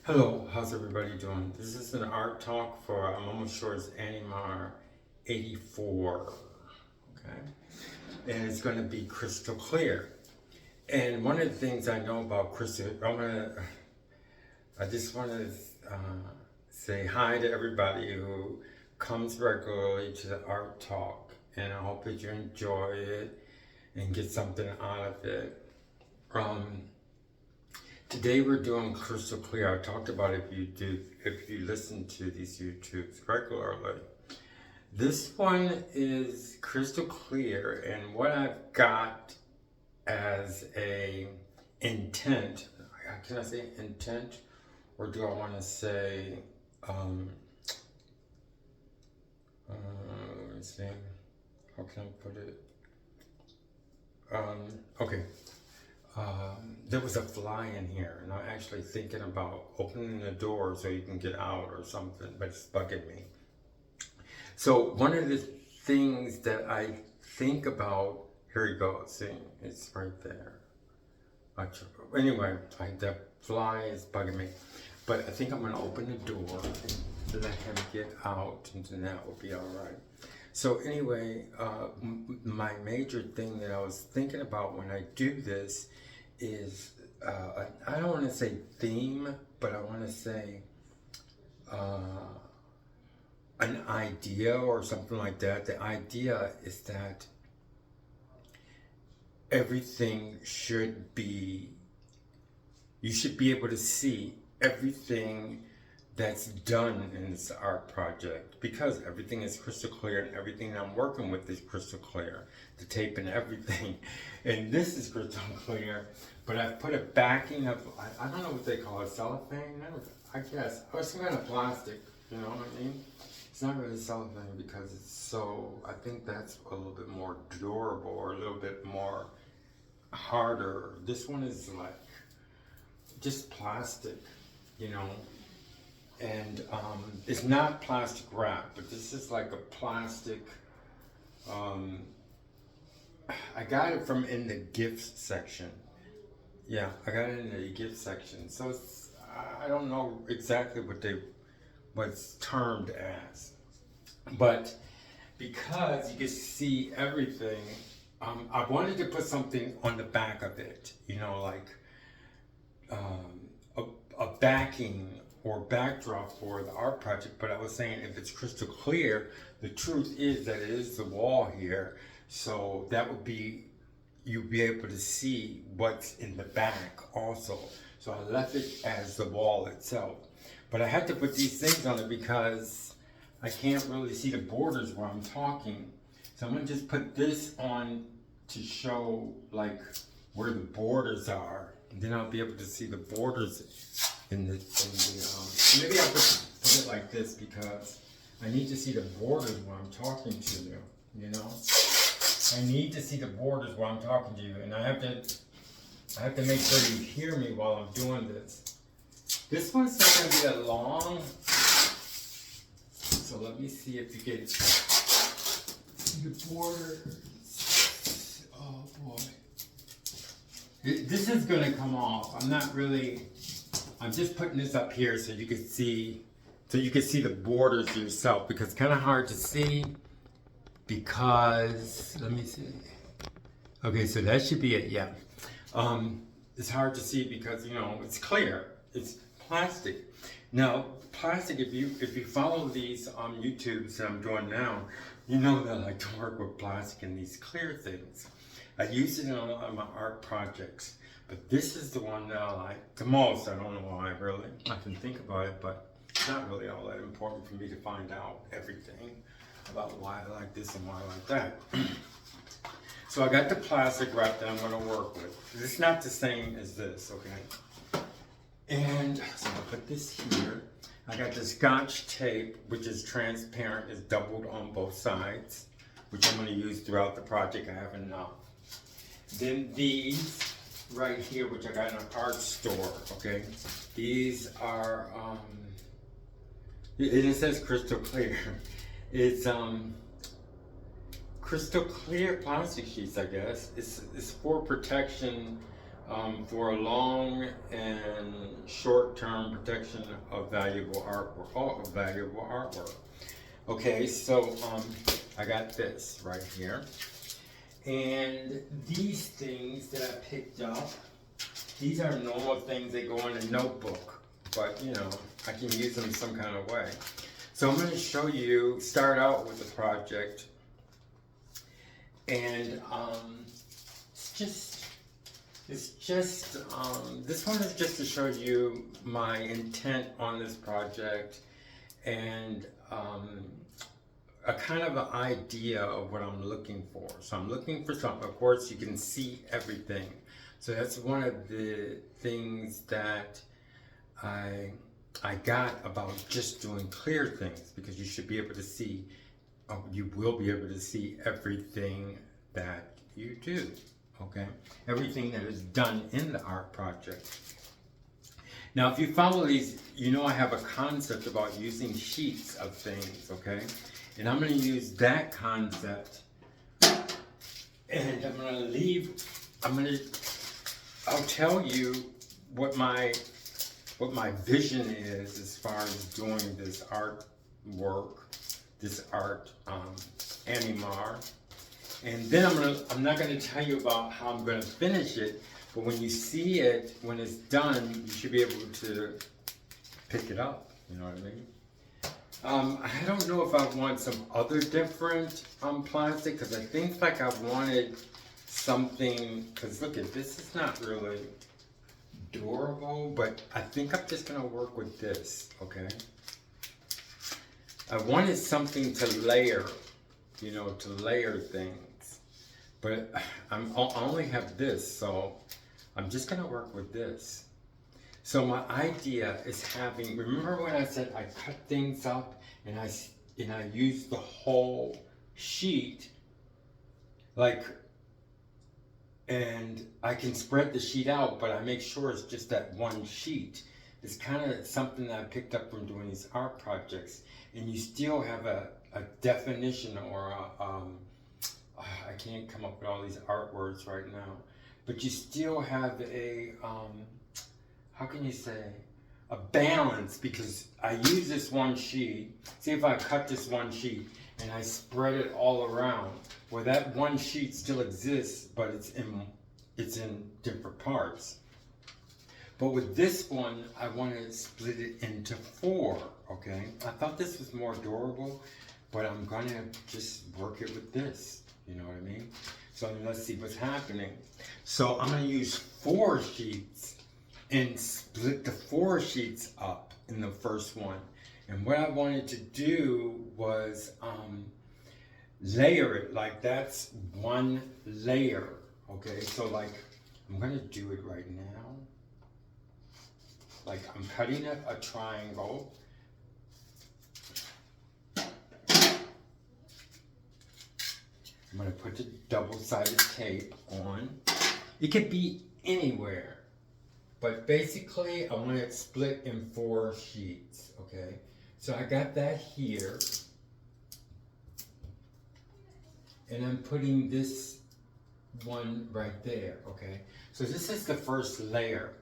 Hello, how's everybody doing? This is an art talk for, I'm almost sure it's animar 84, okay? And it's going to be crystal clear. And one of the things I know about crystal, I just want to say hi to everybody who comes regularly to the art talk. And I hope that you enjoy it and get something out of it. Today we're doing crystal clear. I talked about if you listen to these YouTubes regularly. This one is crystal clear, and what I've got as a intent, can I say intent, or do I want to say, let's see, how can I put it? Okay. There was a fly in here, and I'm actually thinking about opening the door so you can get out or something, but it's bugging me. So one of the things that I think about, here you go, see, it's right there. Anyway, the fly is bugging me, but I think I'm gonna open the door and let him get out, and then that will be all right. So anyway, my major thing that I was thinking about when I do this is, I don't want to say theme, but I want to say an idea or something like that. The idea is that everything should be, you should be able to see everything that's done in this art project, because everything is crystal clear and everything I'm working with is crystal clear. The tape and everything. And this is crystal clear, but I've put a backing of, I don't know what they call it, cellophane? I guess. Or some kind of plastic, you know what I mean? It's not really cellophane because it's so, I think that's a little bit more durable or a little bit more harder. This one is like just plastic, you know? And it's not plastic wrap, but this is like a plastic, I got it from in the gift section. Yeah, I got it in the gift section. So it's, I don't know exactly what's termed as, but because you can see everything, I wanted to put something on the back of it, you know, like a backing or backdrop for the art project. But I was saying, if it's crystal clear, the truth is that it is the wall here, so that would be, you'll be able to see what's in the back also. So I left it as the wall itself, but I had to put these things on it because I can't really see the borders where I'm talking. So I'm gonna just put this on to show like where the borders are, and then I'll be able to see the borders maybe I'll put it like this because I need to see the borders when I'm talking to you, you know? I need to see the borders while I'm talking to you, and I have to make sure you hear me while I'm doing this. This one's not going to be that long, so let me see if you get the borders. Oh boy. This is going to come off. I'm just putting this up here so you can see the borders yourself, because it's kind of hard to see. Because, let me see. Okay, so that should be it, yeah. It's hard to see because, you know, it's clear. It's plastic. Now, plastic, if you follow these YouTubes that I'm doing now, you know that I like to work with plastic and these clear things. I use it on a lot of my art projects, but this is the one that I like the most. I don't know why, really. I can think about it, but it's not really all that important for me to find out everything about why I like this and why I like that. So I got the plastic wrap that I'm going to work with. It's not the same as this, okay? And so I'll put this here. I got the Scotch tape, which is transparent, is doubled on both sides, which I'm going to use throughout the project. I have enough. Then these right here, which I got in an art store, okay? These are, it says crystal clear. It's crystal clear plastic sheets, I guess. It's for protection for long and short short-term protection of valuable artwork, all valuable artwork. Okay, so I got this right here. And these things that I picked up, these are normal things that go in a notebook, but you know, I can use them some kind of way. So I'm going to show you, start out with the project, and this one is just to show you my intent on this project, and a kind of an idea of what I'm looking for. So I'm looking for something. Of course, you can see everything. So that's one of the things that I got about just doing clear things, because you should be able to see, you will be able to see everything that you do, okay? Everything that is done in the art project. Now, if you follow these, you know I have a concept about using sheets of things, okay? And I'm going to use that concept, and I'll tell you what my vision is as far as doing this artwork, this art animar. And then I'm not going to tell you about how I'm going to finish it, but when you see it, when it's done, you should be able to pick it up, you know what I mean? I don't know if I want some other different plastic, because I think like I wanted something, because look at this, is not really durable, but I think I'm just going to work with this, okay? I wanted something to layer, you know, to layer things, but I only have this, so I'm just going to work with this. So my idea is having, remember when I said I cut things up and I use the whole sheet, like, and I can spread the sheet out, but I make sure it's just that one sheet. It's kind of something that I picked up from doing these art projects, and you still have a definition, or I can't come up with all these art words right now, but you still have a, how can you say, a balance, because I use this one sheet. See, if I cut this one sheet and I spread it all around, well, that one sheet still exists, but it's in different parts. But with this one, I want to split it into 4, okay? I thought this was more durable, but I'm going to just work it with this, you know what I mean? So let's see what's happening. So I'm going to use 4 sheets and split the 4 sheets up in the first one. And what I wanted to do was layer it, like that's one layer, okay? So like, I'm gonna do it right now. Like I'm cutting a triangle. I'm gonna put the double-sided tape on. It could be anywhere. But basically, I want it split in 4 sheets, okay? So I got that here. And I'm putting this one right there, okay? So this is the first layer.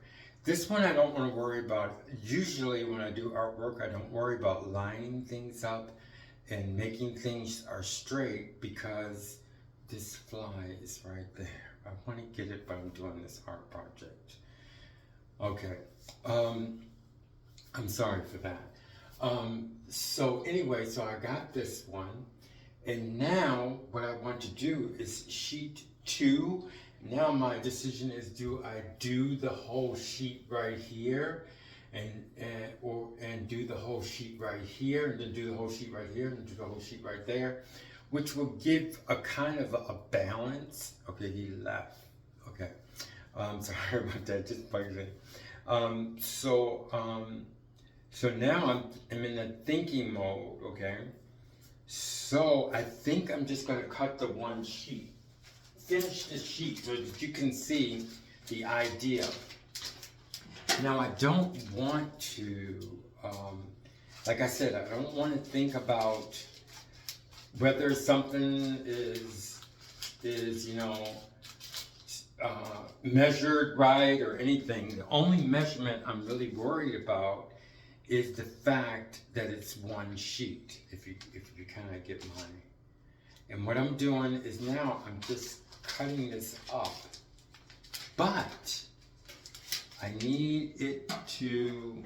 This one I don't want to worry about. Usually when I do artwork, I don't worry about lining things up and making things are straight, because this fly is right there. I want to get it, but I'm doing this art project. Okay, I'm sorry for that. So anyway, so I got this one, and now what I want to do is sheet 2. Now my decision is, do I do the whole sheet right here, and do the whole sheet right here, and then do the whole sheet right here, and do the whole sheet right there, which will give a kind of a balance. Okay, he left. Okay. Sorry about that, just bugging. So now I'm in a thinking mode, okay? So I think I'm just gonna cut the one sheet. Finish the sheet so that you can see the idea. Now I don't want to, like I said, I don't want to think about whether something is, you know, measured right or anything. The only measurement I'm really worried about is the fact that it's one sheet, if you kind of get my. And what I'm doing is now I'm just cutting this up, but I need it to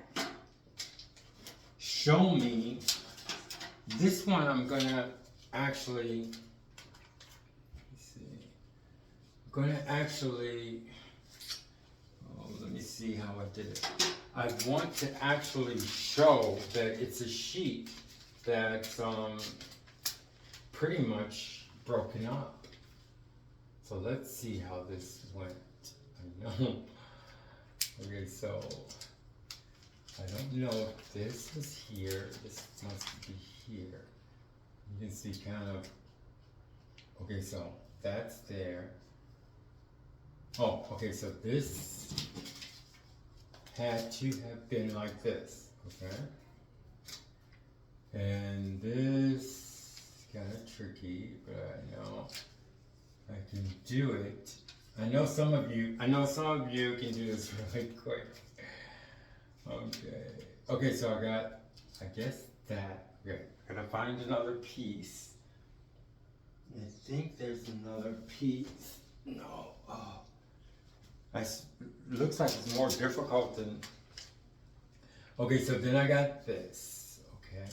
show me. This one I'm gonna actually, let's see, I'm gonna actually, oh, let me see how I did it. I want to actually show that it's a sheet that's pretty much broken up. So let's see how this went. I know. Okay, so I don't know if this is here. This must be here. You can see kind of. Okay, so that's there. Oh, okay, so this had to have been like this, okay? And this is kind of tricky, but I know I can do it. I know some of you can do this really quick. Okay. Okay, so I got, I guess that. Okay, I'm gonna find another piece. I think there's another piece. No. Oh. Looks like it's more difficult than. Okay, so then I got this. Okay.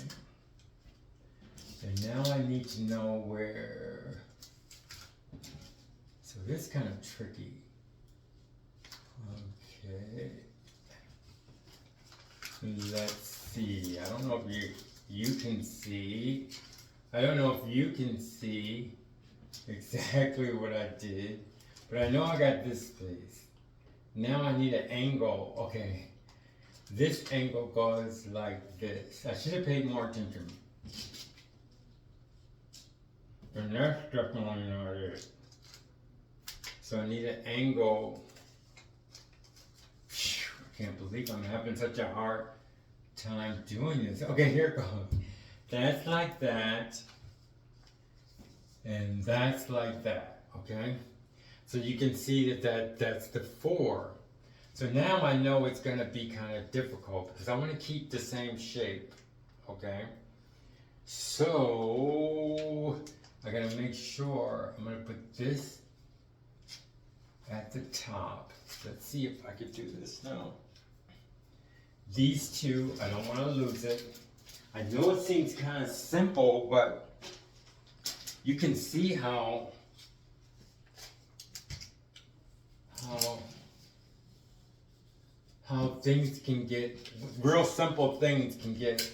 And now I need to know where. So this is kind of tricky. Okay. Let's see. I don't know if you can see. I don't know if you can see exactly what I did, but I know I got this piece. Now I need an angle. Okay. This angle goes like this. I should have paid more attention. And that's definitely not it. So I need an angle. I can't believe I'm having such a hard time doing this. Okay, here it goes. That's like that. And that's like that, okay? So you can see that's the 4. So now I know it's gonna be kind of difficult because I want to keep the same shape, okay? So I gotta make sure I'm gonna put this at the top. Let's see if I could do this now. These two, I don't want to lose it. I know it seems kind of simple, but you can see how things can get, real simple things can get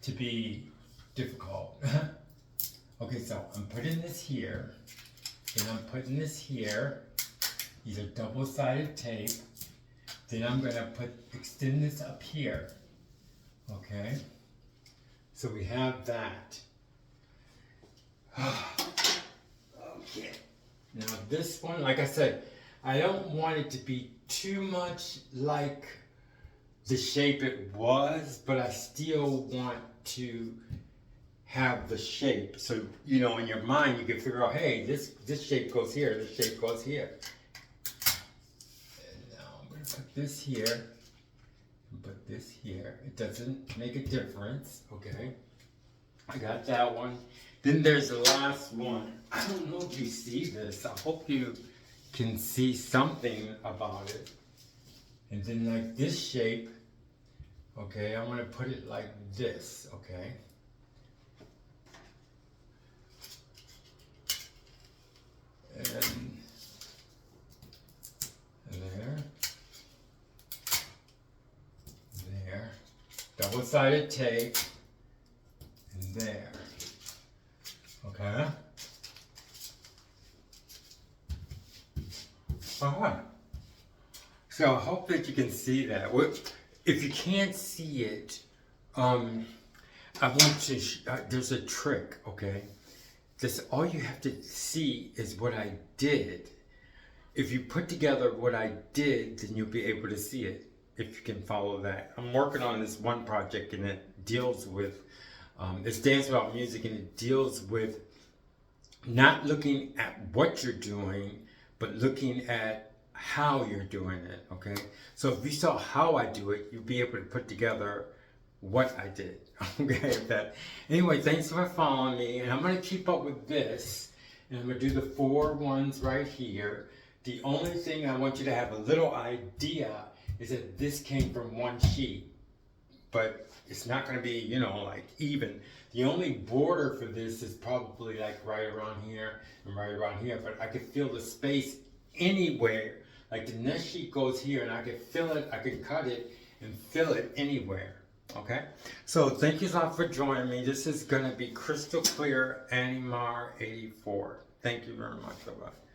to be difficult. Okay, so I'm putting this here, and I'm putting this here. These are double-sided tape. Then I'm gonna extend this up here. Okay? So we have that. Okay. Now this one, like I said, I don't want it to be too much like the shape it was, but I still want to have the shape. So, you know, in your mind, you can figure out, hey, this shape goes here, this shape goes here. And now I'm going to put this here, and put this here. It doesn't make a difference, okay? I got that one. Then there's the last one. I don't know if you see this. I hope you can see something about it. And then like this shape, okay, I want to put it like this, okay? And there, double-sided tape, and there, okay? Alright, so I hope that you can see that. If you can't see it, I want to, there's a trick, okay? This, all you have to see is what I did. If you put together what I did, then you'll be able to see it, if you can follow that. I'm working on this one project, and it deals with, it's Dance About Music, and it deals with not looking at what you're doing, but looking at how you're doing it, okay? So if you saw how I do it, you'll be able to put together what I did, okay? Anyway, thanks for following me, and I'm going to keep up with this, and I'm going to do the 4 ones right here. The only thing I want you to have a little idea is that this came from one sheet, but it's not going to be, you know, like even. The only border for this is probably like right around here and right around here, but I could fill the space anywhere. Like the next sheet goes here and I could fill it, I could cut it and fill it anywhere. Okay, so thank you a lot for joining me. This is going to be crystal clear Animar 84. Thank you very much. Bye-bye.